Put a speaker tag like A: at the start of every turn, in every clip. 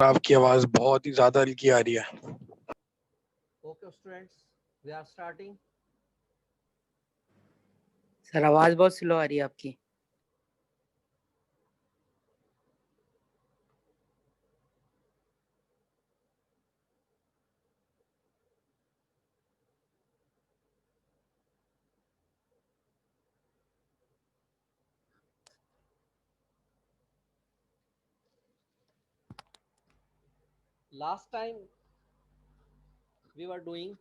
A: आपकी आवाज बहुत ही ज्यादा हल्की आ रही है।
B: Okay, students, we are starting.
C: Sir आवाज बहुत स्लो आ रही है आपकी।
B: Last time we were doing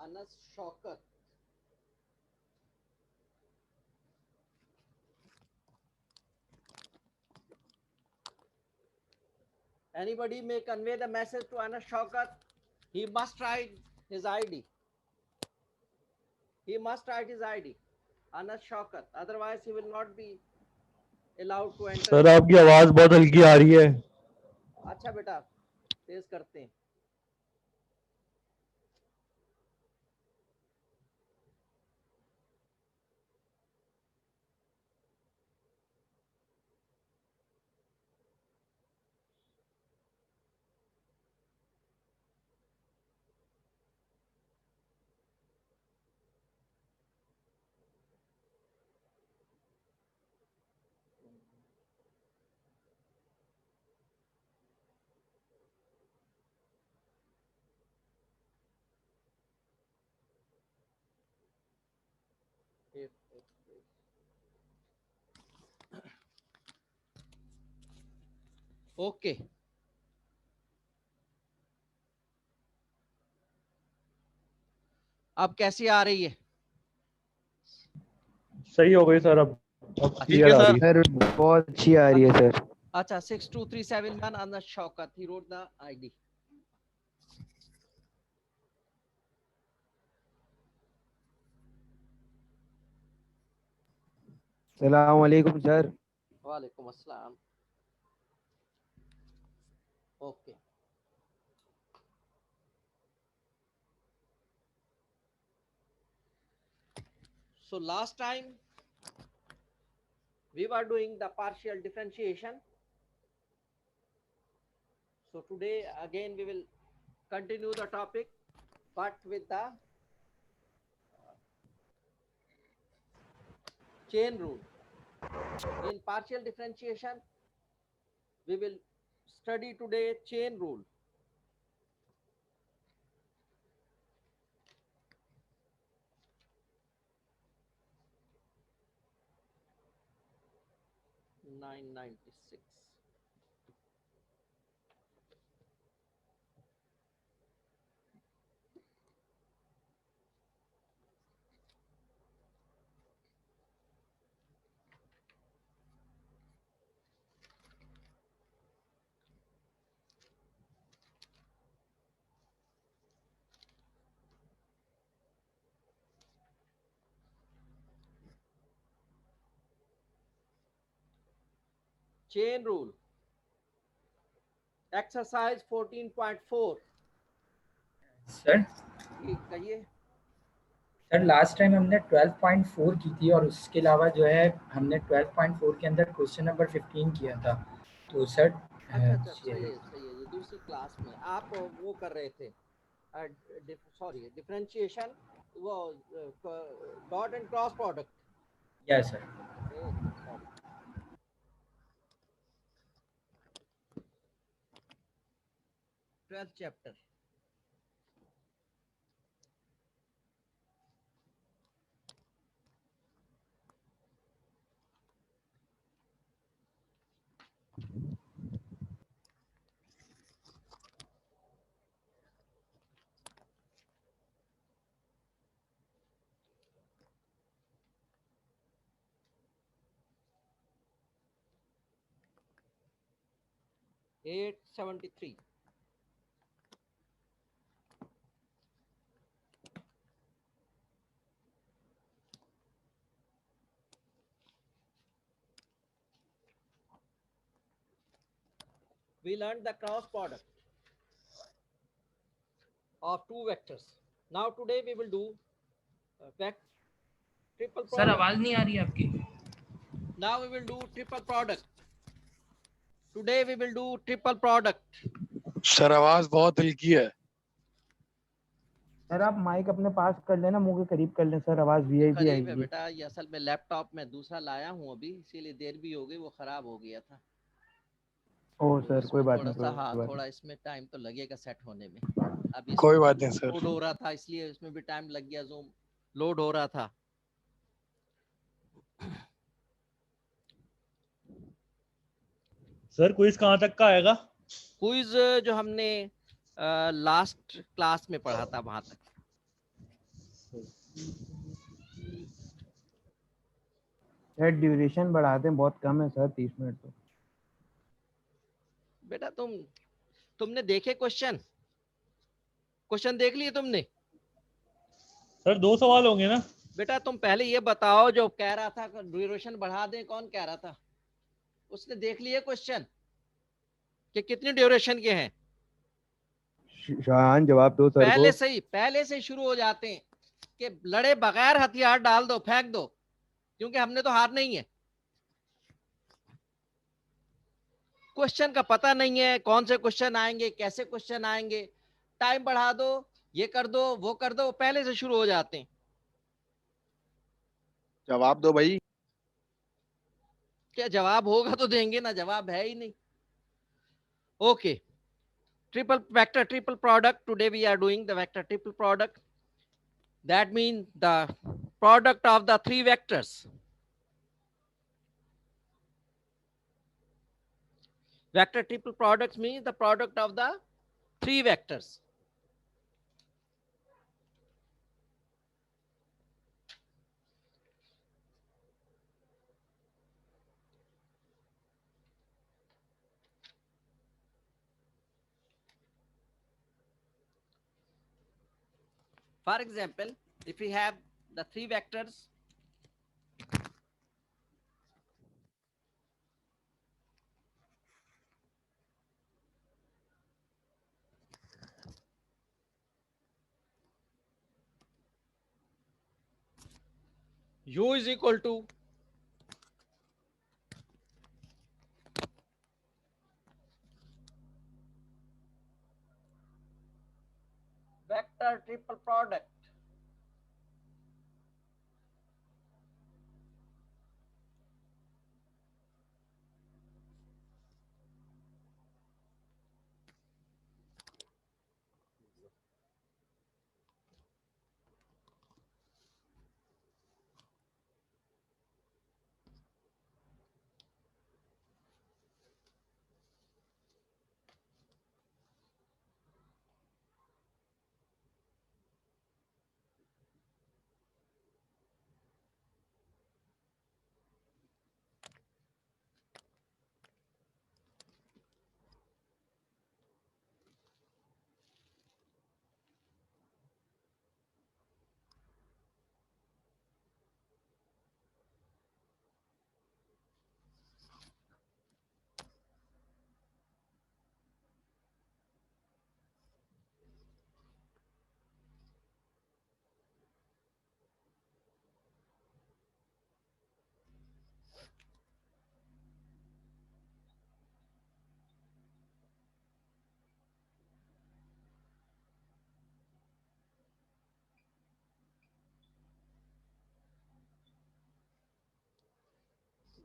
B: Anas Shaukat. Anybody may convey the message to Anas Shaukat. He must write his ID. He must write his ID. Anas Shaukat. Otherwise, he will not be allowed to enter.
D: Sir आपकी आवाज बहुत हल्की आ रही है।
B: अच्छा बेटा, तेज करते हैं। ओके अब कैसी आ रही है?
D: सही हो गई सर। अब
E: ठीक है सर।
F: सर बहुत अच्छी आ रही है सर।
B: अच्छा 62371 Anas Shaukat. He wrote the ID.
F: सलाम वालेकुम सर।
B: वालेकुम अस्सलाम. Okay. So last time we were doing the partial differentiation. So today again we will continue the topic, but with the chain rule. In partial differentiation, we will study today chain rule. (996) chain rule. Exercise 14.4.
E: Sir
B: कहिए.
E: Sir last time हमने 12.4 की थी और उसके अलावा जो है हमने 12.4 के अंदर क्वेश्चन नंबर 15 किया था। तो सर
B: अच्छा सही है ये दूसरी क्लास में आप वो कर रहे थे, सॉरी डिफरेंशिएशन, वो dot and cross product.
E: Yes sir.
B: Sorry. Twelfth chapter 873. We learned the cross product of two vectors. Now today we will do triple
E: sir
B: product.
E: आवाज नहीं आ रही है आपकी.
B: Now we will do triple product. Today we will do triple product.
A: Sir आवाज बहुत हल्की है।
F: Sir आप माइक अपने पास कर लेना, मुंह के करीब कर लें सर, आवाज वीआईपी
B: करीब है
F: आएगी।
B: बेटा, ये असल में लैपटॉप में दूसरा लाया हूँ अभी, इसीलिए देर भी हो गई, वो खराब हो गया था।
F: ओह
B: तो
F: सर कोई बात
B: थोड़ा
F: नहीं,
B: सा
F: कोई
B: हाँ
F: बात
B: थोड़ा
F: नहीं।
B: इसमें टाइम तो लगेगा सेट होने में। अभी
A: कोई बात नहीं सर।
B: लोड हो रहा था, इसलिए इसमें भी टाइम लग गया, जूम लोड हो रहा था।
D: सर क्विज कहाँ तक का आएगा?
B: क्विज जो हमने लास्ट क्लास में पढ़ा था वहां तक।
F: सर ड्यूरेशन बढ़ा दें, बहुत कम है सर, 30 मिनट तो।
B: बेटा तुमने देखे क्वेश्चन देख लिए तुमने?
D: सर 2 सवाल होंगे ना?
B: बेटा तुम पहले ये बताओ, जो कह रहा था ड्यूरेशन बढ़ा दें, कौन कह रहा था? उसने देख लिए क्वेश्चन कि कितनी ड्यूरेशन के हैं?
F: शाहान जवाब दो सर को।
B: पहले से शुरू हो जाते हैं कि लड़े बगैर हथियार डाल दो, फेंक दो, क्योंकि हमने तो हारना ही है। क्वेश्चन का पता नहीं है, कौन से क्वेश्चन आएंगे, कैसे क्वेश्चन आएंगे, टाइम बढ़ा दो, ये कर दो, वो कर दो, पहले से शुरू हो जाते हैं।
G: जवाब दो भाई।
B: क्या जवाब होगा तो देंगे ना, जवाब है ही नहीं। Okay, triple product. Today we are doing the vector triple product. That means the product of the three vectors. Vector triple products means the product of the three vectors. For example, if we have the three vectors, u is equal to vector triple product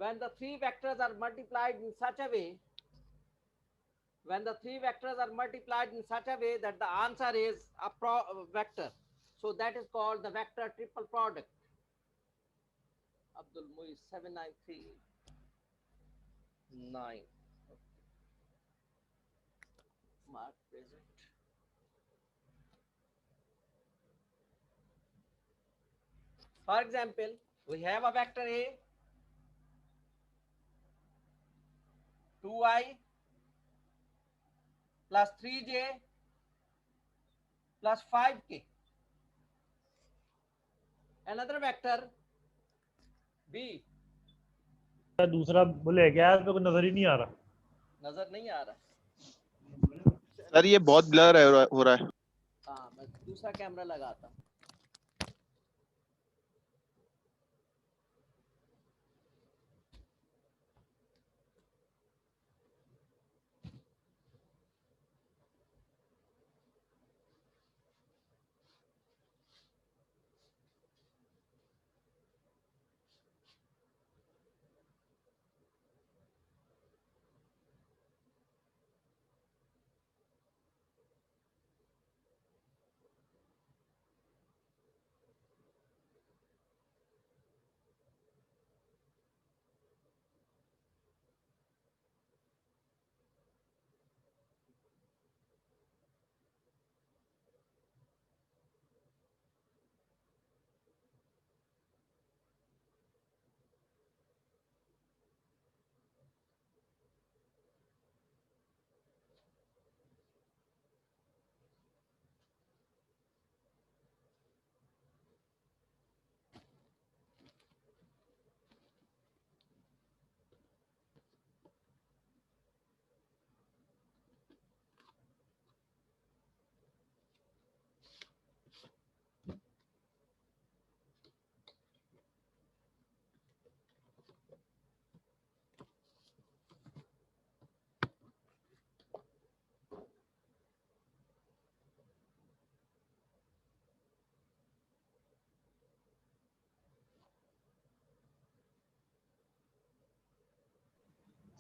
B: when the three vectors are multiplied in such a way, that the answer is a vector, so that is called the vector triple product. Abdul Muiz 7939. Mark present. For example, we have a vector A, 2i plus 3j plus 5k. Another vector b.
D: Sir दूसरा बोले क्या है, मेरे को नजर ही नहीं आ रहा।
B: नजर नहीं आ रहा?
G: सर ये बहुत ब्लर हो रहा है।
B: हाँ, मैं दूसरा कैमरा लगाता हूँ।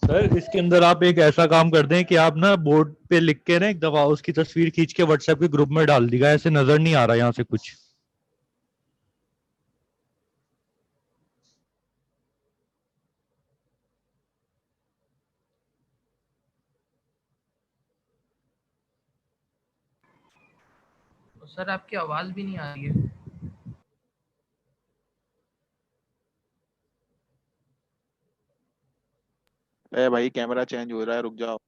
D: सर इसके अंदर आप एक ऐसा काम कर दें कि आप ना बोर्ड पे लिख के ना एक दफा उसकी तस्वीर खींच के व्हाट्सएप के ग्रुप में डाल दीजिएगा, ऐसे नजर नहीं आ रहा यहाँ से कुछ।
E: तो सर आपकी आवाज भी नहीं आ रही है।
G: ए भाई कैमरा चेंज हो रहा है, रुक जाओ।